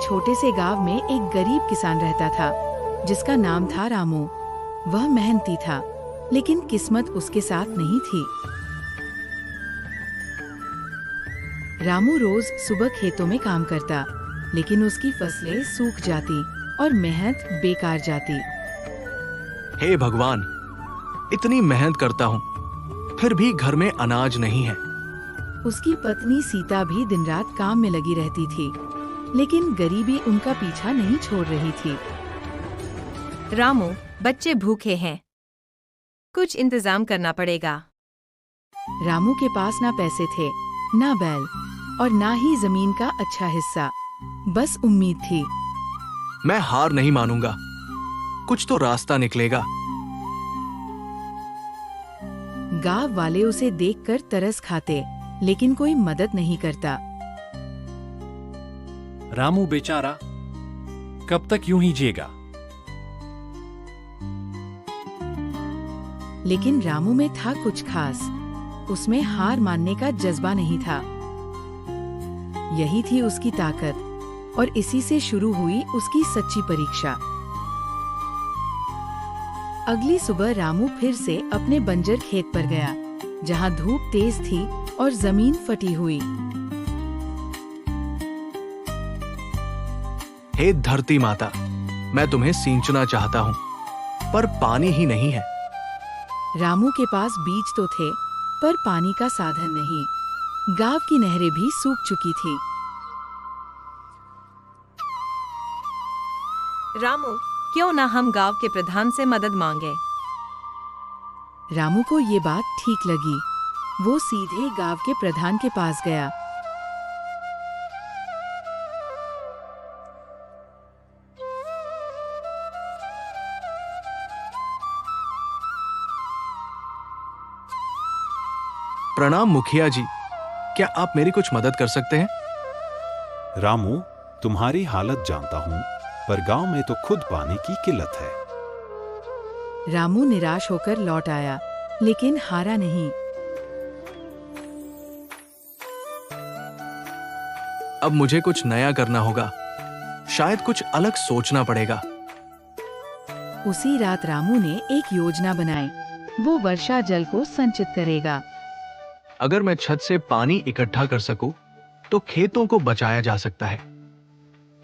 छोटे से गांव में एक गरीब किसान रहता था जिसका नाम था रामू। वह मेहनती था, लेकिन किस्मत उसके साथ नहीं थी। रामू रोज सुबह खेतों में काम करता, लेकिन उसकी फसलें सूख जाती और मेहनत बेकार जाती। हे भगवान, इतनी मेहनत करता हूँ, फिर भी घर में अनाज नहीं है। उसकी पत्नी सीता भी दिन रात काम में लगी रहती थी, लेकिन गरीबी उनका पीछा नहीं छोड़ रही थी। रामू, बच्चे भूखे हैं, कुछ इंतजाम करना पड़ेगा। रामू के पास ना पैसे थे, ना बैल और ना ही जमीन का अच्छा हिस्सा। बस उम्मीद थी। मैं हार नहीं मानूंगा, कुछ तो रास्ता निकलेगा। गांव वाले उसे देखकर तरस खाते, लेकिन कोई मदद नहीं करता। रामू बेचारा कब तक यूं ही जिएगा। लेकिन रामू में था कुछ खास। उसमें हार मानने का जज्बा नहीं था। यही थी उसकी ताकत, और इसी से शुरू हुई उसकी सच्ची परीक्षा। अगली सुबह रामू फिर से अपने बंजर खेत पर गया, जहां धूप तेज थी और जमीन फटी हुई। हे धरती माता, मैं तुम्हें सींचना चाहता हूँ, पर पानी ही नहीं है। रामू के पास बीज तो थे, पर पानी का साधन नहीं। गांव की नहरें भी सूख चुकी थी। रामू, क्यों ना हम गांव के प्रधान से मदद मांगे। रामू को ये बात ठीक लगी। वो सीधे गांव के प्रधान के पास गया। प्रणाम मुखिया जी, क्या आप मेरी कुछ मदद कर सकते हैं? रामू, तुम्हारी हालत जानता हूं, पर गांव में तो खुद पानी की किल्लत है। रामू निराश होकर लौट आया, लेकिन हारा नहीं। अब मुझे कुछ नया करना होगा, शायद कुछ अलग सोचना पड़ेगा। उसी रात रामू ने एक योजना बनाई। वो वर्षा जल को संचित करेगा। अगर मैं छत से पानी इकट्ठा कर सकूं, तो खेतों को बचाया जा सकता है।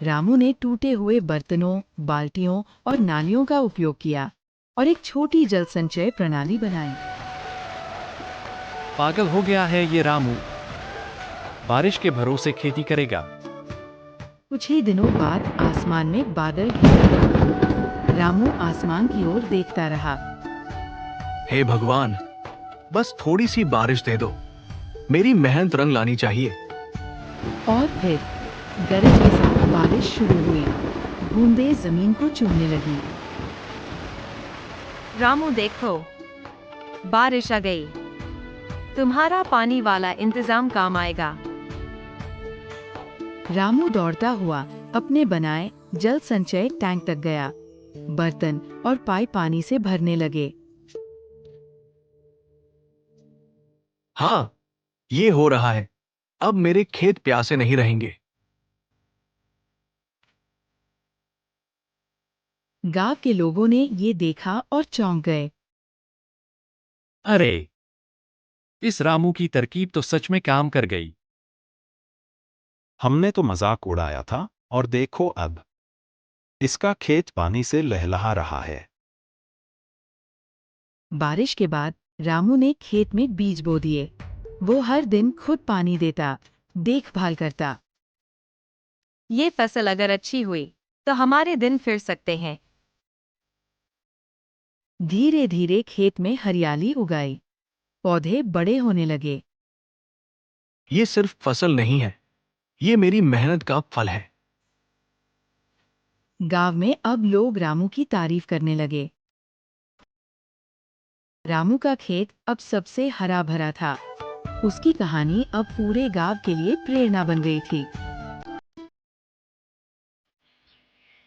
रामू ने टूटे हुए बर्तनों, बाल्टियों और नालियों का उपयोग किया और एक छोटी जल संचय प्रणाली बनाई। पागल हो गया है ये रामू, बारिश के भरोसे खेती करेगा। कुछ ही दिनों बाद आसमान में बादल घिर। रामू आसमान की ओर देखता रहा। हे भगवान, बस थोड़ी सी बारिश दे दो, मेरी मेहनत रंग लानी चाहिए। और फिर गरज के साथ बारिश शुरू हुई। बूंदें जमीन को चूमने लगी। रामू देखो, बारिश आ गई। तुम्हारा पानी वाला इंतजाम काम आएगा। रामू दौड़ता हुआ अपने बनाए जल संचय टैंक तक गया। बर्तन और पाइप पानी से भरने लगे। हाँ, ये हो रहा है। अब मेरे खेत प्यासे नहीं रहेंगे। गांव के लोगों ने ये देखा और चौंक गए। अरे, इस रामू की तरकीब तो सच में काम कर गई। हमने तो मजाक उड़ाया था, और देखो अब इसका खेत पानी से लहलहा रहा है। बारिश के बाद रामू ने खेत में बीज बो दिए। वो हर दिन खुद पानी देता, देखभाल करता। ये फसल अगर अच्छी हुई तो हमारे दिन फिर सकते हैं। धीरे धीरे खेत में हरियाली उगाई। पौधे बड़े होने लगे। ये सिर्फ फसल नहीं है, ये मेरी मेहनत का फल है। गांव में अब लोग रामू की तारीफ करने लगे। रामू का खेत अब सबसे हरा भरा था। उसकी कहानी अब पूरे गांव के लिए प्रेरणा बन गई थी।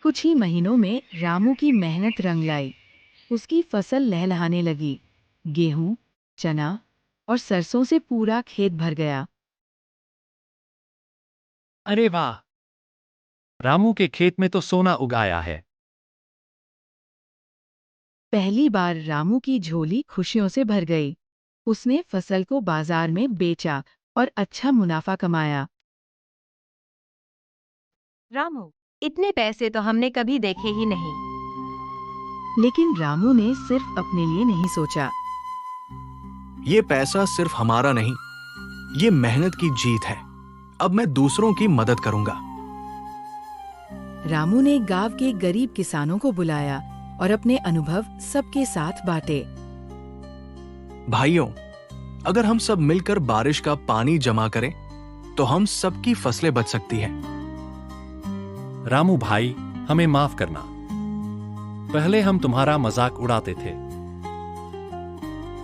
कुछ ही महीनों में रामू की मेहनत रंग लाई। उसकी फसल लहलहाने लगी। गेहूं, चना और सरसों से पूरा खेत भर गया। अरे वाह, रामू के खेत में तो सोना उगाया है। पहली बार रामू की झोली खुशियों से भर गई। उसने फसल को बाजार में बेचा और अच्छा मुनाफा कमाया। रामू, इतने पैसे तो हमने कभी देखे ही नहीं। लेकिन रामू ने सिर्फ अपने लिए नहीं सोचा। ये पैसा सिर्फ हमारा नहीं, ये मेहनत की जीत है। अब मैं दूसरों की मदद करूंगा। रामू ने गांव के गरीब किसानों को बुलाया और अपने अनुभव सबके साथ बांटे। भाइयों, अगर हम सब मिलकर बारिश का पानी जमा करें तो हम सबकी फसलें बच सकती हैं। रामू भाई, हमें माफ करना। पहले हम तुम्हारा मजाक उड़ाते थे।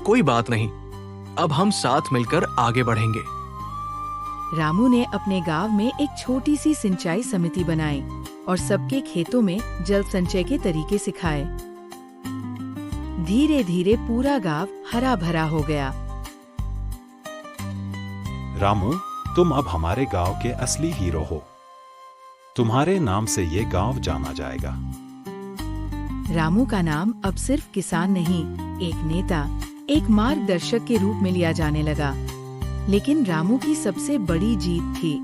कोई बात नहीं, अब हम साथ मिलकर आगे बढ़ेंगे। रामू ने अपने गांव में एक छोटी सी सिंचाई समिति बनाई और सबके खेतों में जल संचय के तरीके सिखाए। धीरे धीरे पूरा गांव हरा भरा हो गया। रामू, तुम अब हमारे गांव के असली हीरो हो। तुम्हारे नाम से ये गांव जाना जाएगा। रामू का नाम अब सिर्फ किसान नहीं, एक नेता, एक मार्गदर्शक के रूप में लिया जाने लगा। लेकिन रामू की सबसे बड़ी जीत थी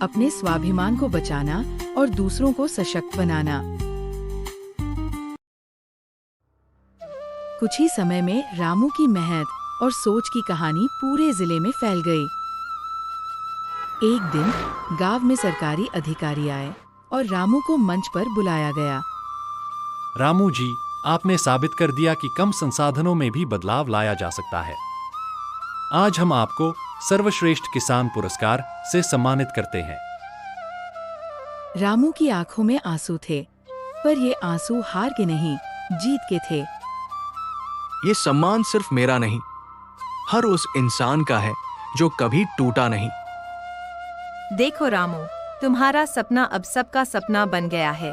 अपने स्वाभिमान को बचाना और दूसरों को सशक्त बनाना। कुछ ही समय में रामू की मेहनत और सोच की कहानी पूरे जिले में फैल गई। एक दिन गांव में सरकारी अधिकारी आए और रामू को मंच पर बुलाया गया। रामू जी, आपने साबित कर दिया कि कम संसाधनों में भी बदलाव लाया जा सकता है। आज हम आपको सर्वश्रेष्ठ किसान पुरस्कार से सम्मानित करते हैं। रामू की आंखों में आंसू थे, पर ये आंसू हार के नहीं, जीत के थे। ये सम्मान सिर्फ मेरा नहीं, हर उस इंसान का है जो कभी टूटा नहीं। देखो रामू, तुम्हारा सपना अब सबका सपना बन गया है।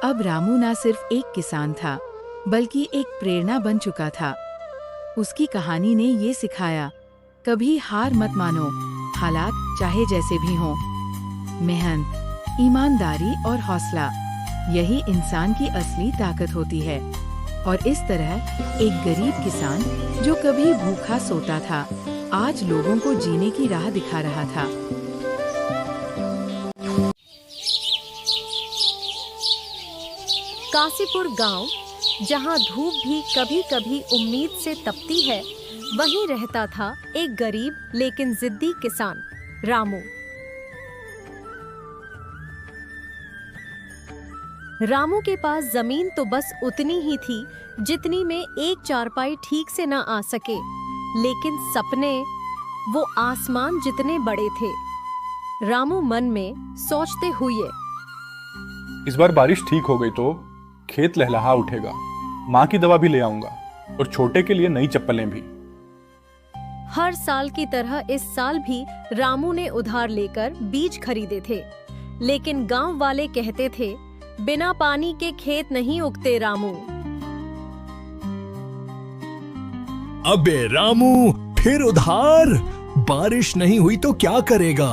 अब रामू न सिर्फ एक किसान था, बल्कि एक प्रेरणा बन चुका था। उसकी कहानी ने ये सिखाया, कभी हार मत मानो, हालात चाहे जैसे भी हों। मेहनत, ईमानदारी और हौसला, यही इंसान की असली ताकत होती है। और इस तरह एक गरीब किसान जो कभी भूखा सोता था, आज लोगों को जीने की राह दिखा रहा था। कासीपुर गांव, जहां धूप भी कभी कभी उम्मीद से तपती है, वहीं रहता था एक गरीब लेकिन जिद्दी किसान, रामू। रामू के पास जमीन तो बस उतनी ही थी जितनी में एक चारपाई ठीक से न आ सके, लेकिन सपने वो आसमान जितने बड़े थे। रामू मन में सोचते हुए, इस बार बारिश ठीक हो गई तो खेत लहलहा उठेगा। माँ की दवा भी ले आऊंगा और छोटे के लिए नई चप्पलें भी। हर साल की तरह इस साल भी रामू ने उधार लेकर बीज खरीदे थे, लेकिन गांव वाले कहते थे, बिना पानी के खेत नहीं उगते रामू। अबे रामू, फिर उधार? बारिश नहीं हुई तो क्या करेगा?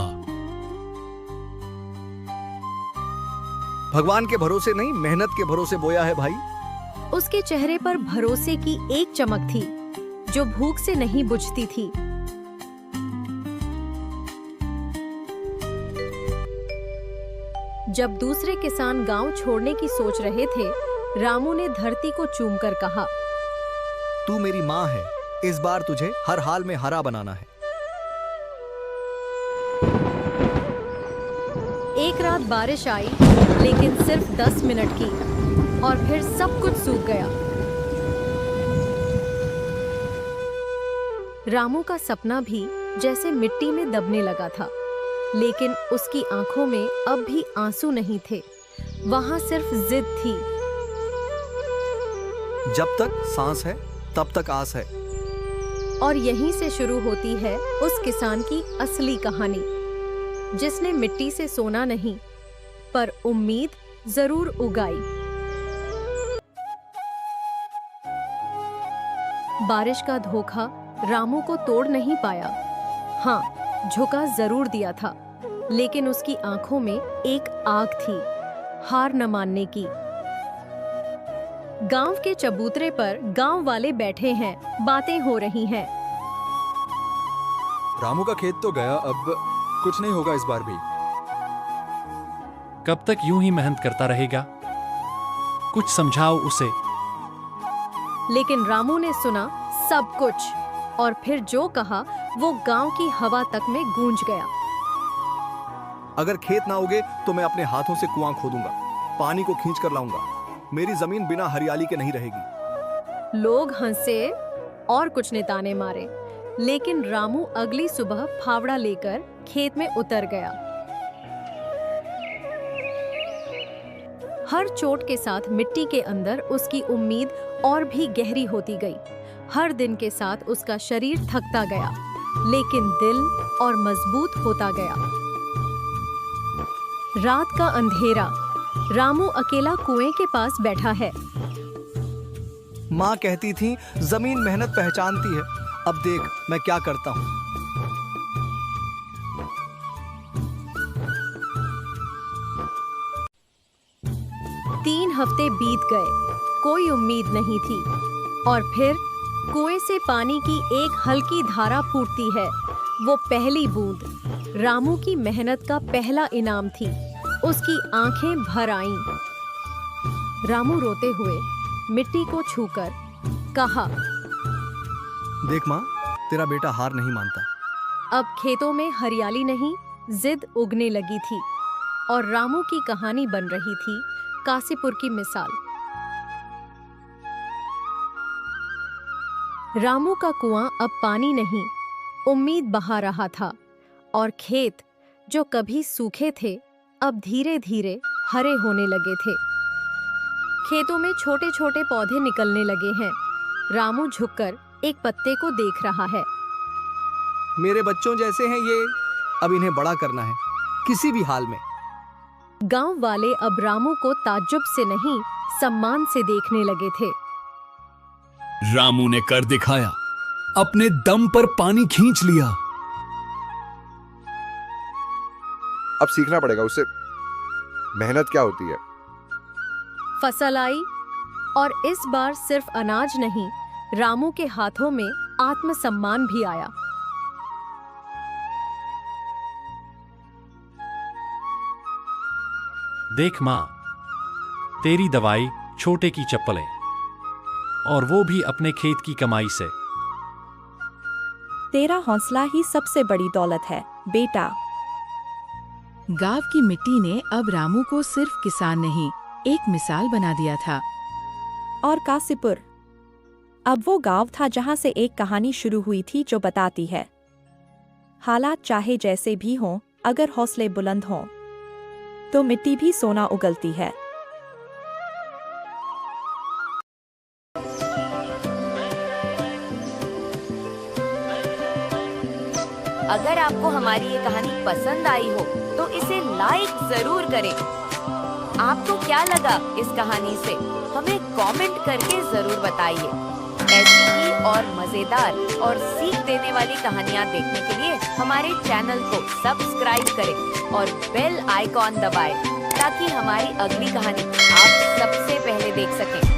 भगवान के भरोसे नहीं, मेहनत के भरोसे बोया है भाई। उसके चेहरे पर भरोसे की एक चमक थी जो भूख से नहीं बुझती थी। जब दूसरे किसान गांव छोड़ने की सोच रहे थे, रामू ने धरती को चूमकर कहा, तू मेरी माँ है, इस बार तुझे हर हाल में हरा बनाना है। एक रात बारिश आई, लेकिन सिर्फ 10 मिनट की, और फिर सब कुछ सूख गया। रामू का सपना भी जैसे मिट्टी में दबने लगा था, लेकिन उसकी आंखों में अब भी आंसू नहीं थे, वहां सिर्फ जिद थी। जब तक सांस है तब तक आस है। और यहीं से शुरू होती है उस किसान की असली कहानी, जिसने मिट्टी से सोना नहीं, पर उम्मीद जरूर उगाई। बारिश का धोखा रामू को तोड़ नहीं पाया, हाँ, झुका जरूर दिया था। लेकिन उसकी आंखों में एक आग थी, हार न मानने की। गांव के चबूतरे पर गांव वाले बैठे हैं, बातें हो रही हैं। रामू का खेत तो गया, अब कुछ नहीं होगा इस बार भी। कब तक यूं ही मेहनत करता रहेगा? कुछ समझाओ उसे। लेकिन रामू ने सुना सब कुछ और फिर जो कहा वो गांव की हवा तक में गूंज गया। अगर खेत ना उगे तो मैं अपने हाथों से कुआं खोदूंगा, पानी को खींच कर लाऊंगा। मेरी जमीन बिना हरियाली के नहीं रहेगी। लोग हंसे और कुछ ने ताने मारे, लेकिन रामू अगली सुबह फावड़ा लेकर खेत में उतर गया। हर चोट के साथ मिट्टी के अंदर उसकी उम्मीद और भी गहरी होती गई। हर दिन के साथ उसका शरीर थकता गया, लेकिन दिल और मजबूत होता गया। रात का अंधेरा, रामू अकेला कुएं के पास बैठा है। माँ कहती थी जमीन मेहनत पहचानती है। अब देख मैं क्या करता हूँ। तीन हफ्ते बीत गए, कोई उम्मीद नहीं थी। और फिर कुएं से पानी की एक हल्की धारा फूटती है। वो पहली बूंद रामू की मेहनत का पहला इनाम थी। उसकी आंखें भर आईं। रामू रोते हुए मिट्टी को छूकर कहा, देख माँ, तेरा बेटा हार नहीं मानता। अब खेतों में हरियाली नहीं, जिद उगने लगी थी और रामू की कहानी बन रही थी कासीपुर की मिसाल। रामू का कुआं अब पानी नहीं, उम्मीद बहा रहा था और खेत जो कभी सूखे थे अब धीरे धीरे हरे होने लगे थे। खेतों में छोटे छोटे पौधे निकलने लगे हैं। रामू झुककर एक पत्ते को देख रहा है। मेरे बच्चों जैसे हैं ये, अब इन्हें बड़ा करना है किसी भी हाल में। गांव वाले अब रामू को ताज्जुब से नहीं, सम्मान से देखने लगे थे। रामू ने कर दिखाया, अपने दम पर पानी खींच लिया। अब सीखना पड़ेगा उससे मेहनत क्या होती है। फसल आई और इस बार सिर्फ अनाज नहीं, रामू के हाथों में आत्मसम्मान भी आया। देख माँ, तेरी दवाई, छोटे की चप्पलें, और वो भी अपने खेत की कमाई से। तेरा हौसला ही सबसे बड़ी दौलत है बेटा। गांव की मिट्टी ने अब रामू को सिर्फ किसान नहीं, एक मिसाल बना दिया था। और कासीपुर, अब वो गांव था जहां से एक कहानी शुरू हुई थी जो बताती है, हालात चाहे जैसे भी हों, अगर हौसले बुलंद हों तो मिट्टी भी सोना उगलती है। अगर आपको हमारी ये कहानी पसंद आई हो तो इसे लाइक जरूर करें। आपको क्या लगा इस कहानी से, हमें कमेंट करके जरूर बताइए। ऐसी ही और मजेदार और सीख देने वाली कहानियाँ देखने के लिए हमारे चैनल को सब्सक्राइब करें और बेल आइकॉन दबाएं ताकि हमारी अगली कहानी आप सबसे पहले देख सकें।